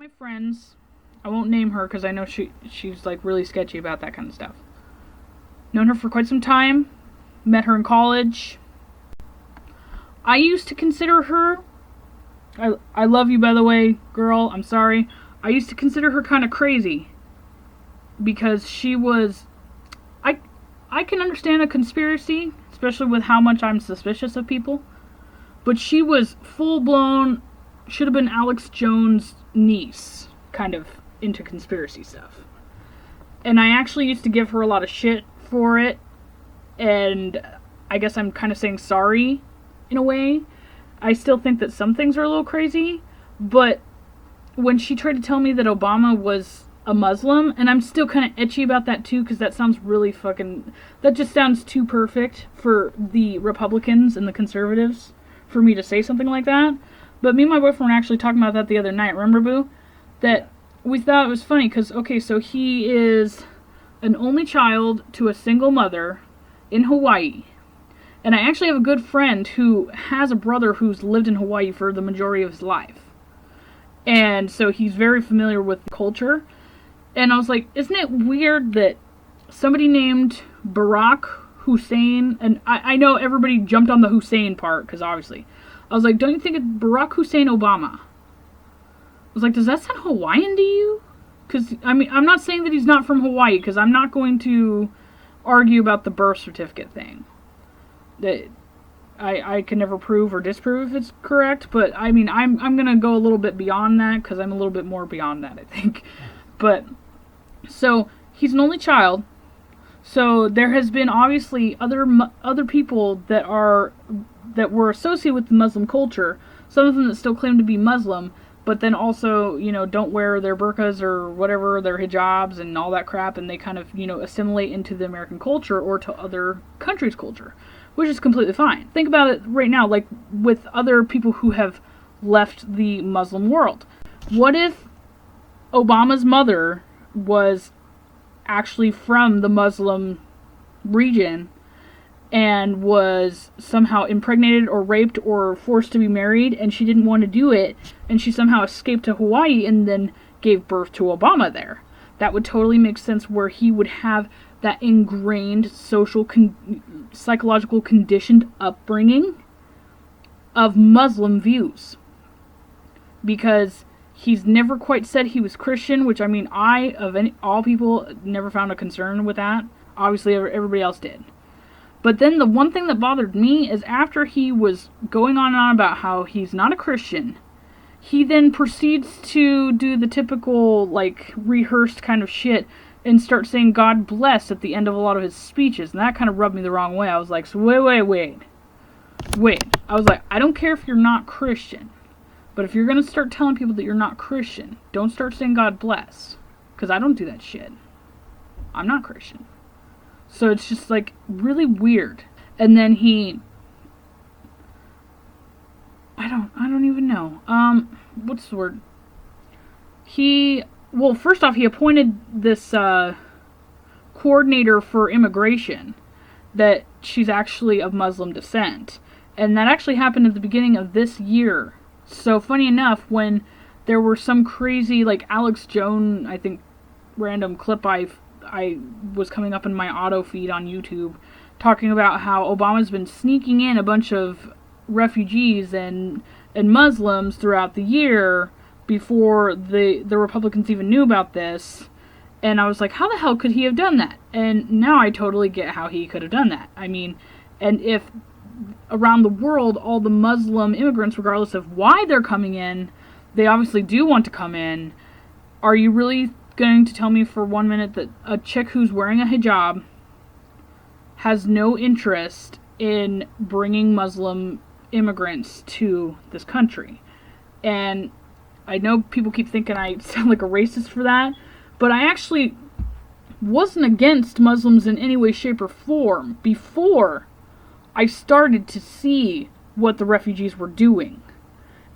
my friends, I won't name her because I know she's like really sketchy about that kind of stuff. Known her for quite some time, met her in college. I used to consider her, I love you by the way, girl, I'm sorry. I used to consider her kind of crazy because she was, I can understand a conspiracy, especially with how much I'm suspicious of people, but she was full blown, should have been Alex Jones' niece, kind of into conspiracy stuff. And I actually used to give her a lot of shit for it, and I guess I'm kind of saying sorry, in a way. I still think that some things are a little crazy, but when she tried to tell me that Obama was a Muslim, and I'm still kind of itchy about that too, because that sounds really fucking, that just sounds too perfect for the Republicans and the conservatives for me to say something like that. But me and my boyfriend were actually talking about that the other night, remember, boo? That we thought it was funny, because, okay, so he is an only child to a single mother in Hawaii. And I actually have a good friend who has a brother who's lived in Hawaii for the majority of his life. And so he's very familiar with the culture. And I was like, isn't it weird that somebody named Barack Hussein, and I know everybody jumped on the Hussein part, because obviously, I was like, don't you think it's Barack Hussein Obama? I was like, does that sound Hawaiian to you? Because, I mean, I'm not saying that he's not from Hawaii, because I'm not going to argue about the birth certificate thing. That I can never prove or disprove if it's correct, but, I mean, I'm going to go a little bit beyond that, because I'm a little bit more beyond that, I think. But, so, he's an only child, so there has been, obviously, other people that were associated with the Muslim culture, some of them that still claim to be Muslim, but then also, you know, don't wear their burqas or whatever, their hijabs and all that crap, and they kind of, you know, assimilate into the American culture or to other countries' culture, which is completely fine. Think about it right now, like, with other people who have left the Muslim world. What if Obama's mother was actually from the Muslim region and was somehow impregnated or raped or forced to be married, and she didn't want to do it, and she somehow escaped to Hawaii and then gave birth to Obama there? That would totally make sense, where he would have that ingrained psychological conditioned upbringing of Muslim views. Because he's never quite said he was Christian, which, I mean, all people, never found a concern with that. Obviously, everybody else did. But then the one thing that bothered me is after he was going on and on about how he's not a Christian, he then proceeds to do the typical, like, rehearsed kind of shit and start saying God bless at the end of a lot of his speeches. And that kind of rubbed me the wrong way. I was like, so wait. I was like, I don't care if you're not Christian, but if you're going to start telling people that you're not Christian, don't start saying God bless. Because I don't do that shit. I'm not Christian. So it's just, like, really weird. And then I don't even know. What's the word? Well, first off, he appointed this, coordinator for immigration, that she's actually of Muslim descent. And that actually happened at the beginning of this year. So, funny enough, when there were some crazy, like, Alex Jones, I think, random clip I was coming up in my auto feed on YouTube, talking about how Obama's been sneaking in a bunch of refugees and Muslims throughout the year before the Republicans even knew about this. And I was like, how the hell could he have done that? And now I totally get how he could have done that. I mean, and if around the world, all the Muslim immigrants, regardless of why they're coming in, they obviously do want to come in, are you really going to tell me for 1 minute that a chick who's wearing a hijab has no interest in bringing Muslim immigrants to this country? And I know people keep thinking I sound like a racist for that, but I actually wasn't against Muslims in any way, shape, or form before I started to see what the refugees were doing.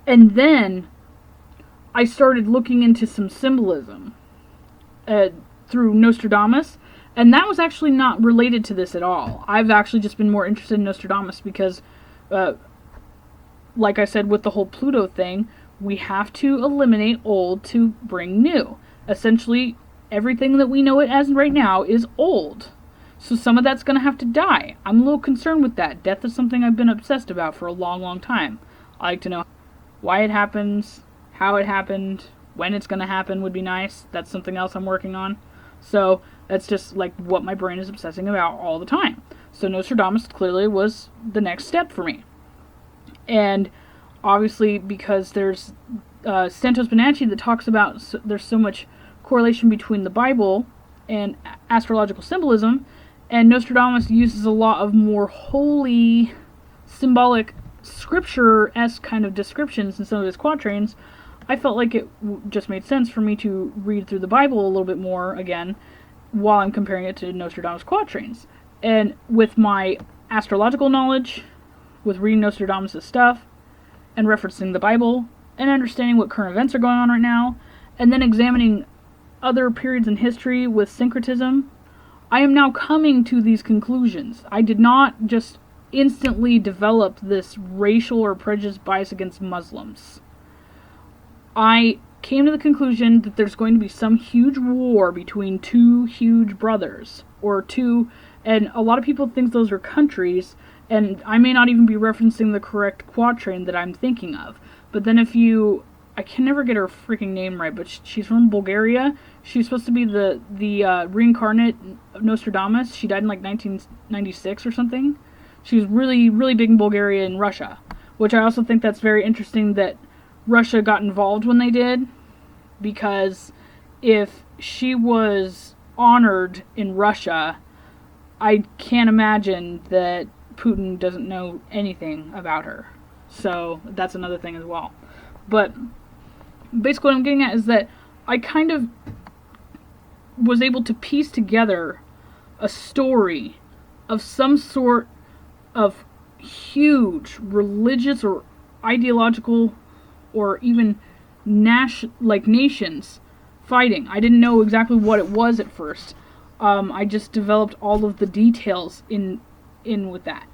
And then I started looking into some symbolism through Nostradamus, and that was actually not related to this at all. I've actually just been more interested in Nostradamus because, like I said with the whole Pluto thing, We have to eliminate old to bring new. Essentially, everything that we know it as right now is old. So some of that's going to have to die. I'm a little concerned with that. Death is something I've been obsessed about for a long, long time. I like to know why it happens, how it happened, when it's going to happen would be nice. That's something else I'm working on. So that's just like what my brain is obsessing about all the time. So Nostradamus clearly was the next step for me. And obviously because there's Santos Bonacci that talks about there's so much correlation between the Bible and astrological symbolism, and Nostradamus uses a lot of more holy, symbolic, scripture-esque kind of descriptions in some of his quatrains. I felt like it just made sense for me to read through the Bible a little bit more again while I'm comparing it to Nostradamus' quatrains. And with my astrological knowledge, with reading Nostradamus' stuff, and referencing the Bible, and understanding what current events are going on right now, and then examining other periods in history with syncretism, I am now coming to these conclusions. I did not just instantly develop this racial or prejudice bias against Muslims. I came to the conclusion that there's going to be some huge war between two huge brothers, or two, and a lot of people think those are countries, and I may not even be referencing the correct quatrain that I'm thinking of. But then I can never get her freaking name right, but she's from Bulgaria. She's supposed to be the reincarnate Nostradamus. She died in like 1996 or something. She was really, really big in Bulgaria and Russia, which I also think that's very interesting that Russia got involved when they did, because if she was honored in Russia, I can't imagine that Putin doesn't know anything about her. So that's another thing as well. But basically what I'm getting at is that I kind of was able to piece together a story of some sort of huge religious or ideological or even nations fighting. I didn't know exactly what it was at first. I just developed all of the details in with that.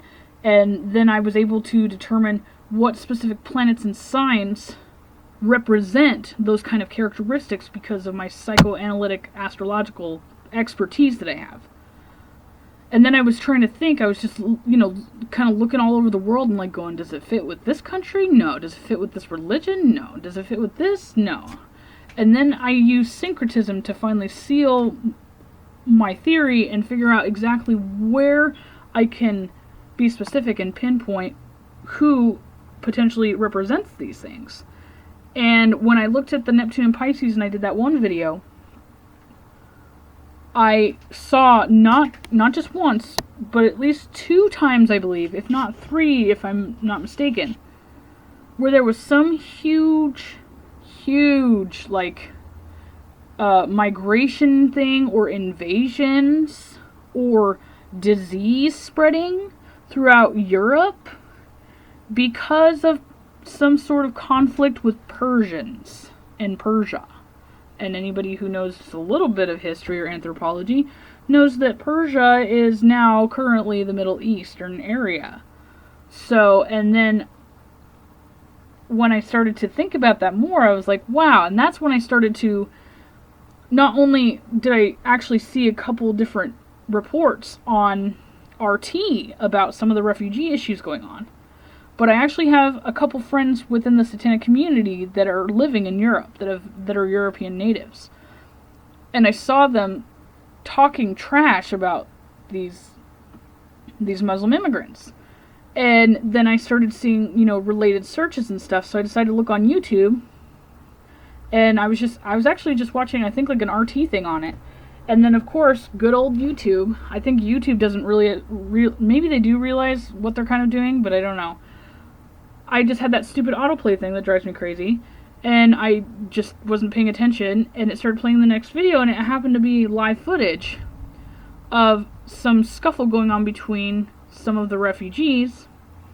And then I was able to determine what specific planets and signs represent those kind of characteristics because of my psychoanalytic astrological expertise that I have. And then I was trying to think, I was just, kind of looking all over the world and like going, does it fit with this country? No. Does it fit with this religion? No. Does it fit with this? No. And then I used syncretism to finally seal my theory and figure out exactly where I can be specific and pinpoint who potentially represents these things. And when I looked at the Neptune and Pisces and I did that one video, I saw not just once, but at least 2 times, I believe, if not 3, if I'm not mistaken, where there was some huge, migration thing, or invasions, or disease spreading throughout Europe because of some sort of conflict with Persians in Persia. And anybody who knows just a little bit of history or anthropology knows that Persia is now currently the Middle Eastern area. So, and then when I started to think about that more, I was like, wow. And that's when I started to, not only did I actually see a couple different reports on RT about some of the refugee issues going on, but I actually have a couple friends within the satanic community that are living in Europe, that are European natives. And I saw them talking trash about these Muslim immigrants. And then I started seeing, related searches and stuff, so I decided to look on YouTube. And I was actually just watching, I think, like an RT thing on it. And then, of course, good old YouTube. I think YouTube doesn't really maybe they do realize what they're kind of doing, but I don't know. I just had that stupid autoplay thing that drives me crazy, and I just wasn't paying attention, and it started playing the next video, and it happened to be live footage of some scuffle going on between some of the refugees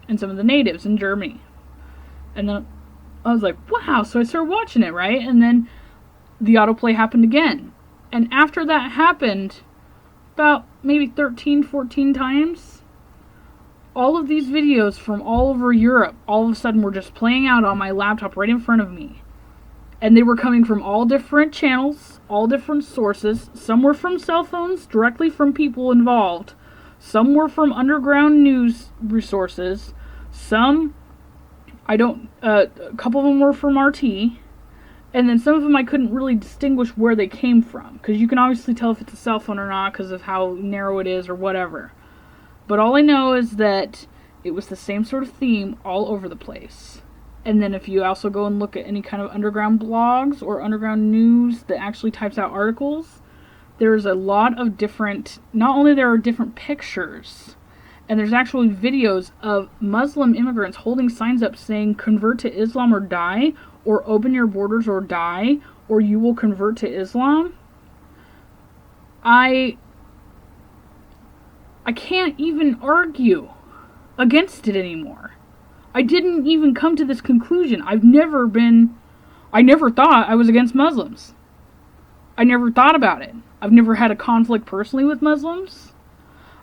and some of the natives in Germany. And then I was like, wow, so I started watching it, right? And then the autoplay happened again. And after that happened, about maybe 13, 14 times, all of these videos from all over Europe all of a sudden were just playing out on my laptop right in front of me. And they were coming from all different channels, all different sources. Some were from cell phones, directly from people involved. Some were from underground news resources. Some, a couple of them were from RT. And then some of them I couldn't really distinguish where they came from. Because you can obviously tell if it's a cell phone or not because of how narrow it is or whatever. But all I know is that it was the same sort of theme all over the place. And then if you also go and look at any kind of underground blogs or underground news that actually types out articles, there's a lot of different, not only there are different pictures, and there's actually videos of Muslim immigrants holding signs up saying convert to Islam or die, or open your borders or die, or you will convert to Islam. I can't even argue against it anymore. I didn't even come to this conclusion. I never thought I was against Muslims. I never thought about it. I've never had a conflict personally with Muslims.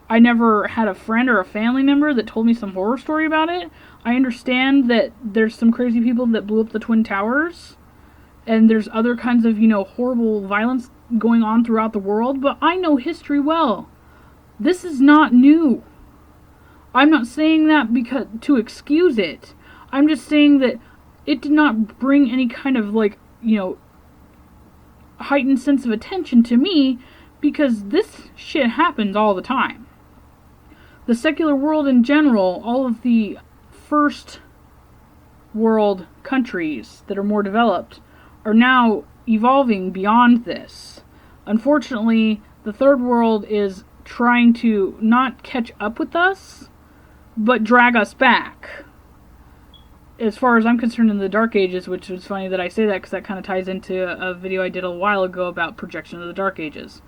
I never had a friend or a family member that told me some horror story about it. I understand that there's some crazy people that blew up the Twin Towers. And there's other kinds of, horrible violence going on throughout the world. But I know history well. This is not new. I'm not saying that because to excuse it. I'm just saying that it did not bring any kind of heightened sense of attention to me because this shit happens all the time. The secular world in general, all of the first world countries that are more developed are now evolving beyond this. Unfortunately, the third world is trying to not catch up with us, but drag us back. As far as I'm concerned, in the Dark Ages, which is funny that I say that because that kind of ties into a video I did a while ago about projection of the Dark Ages.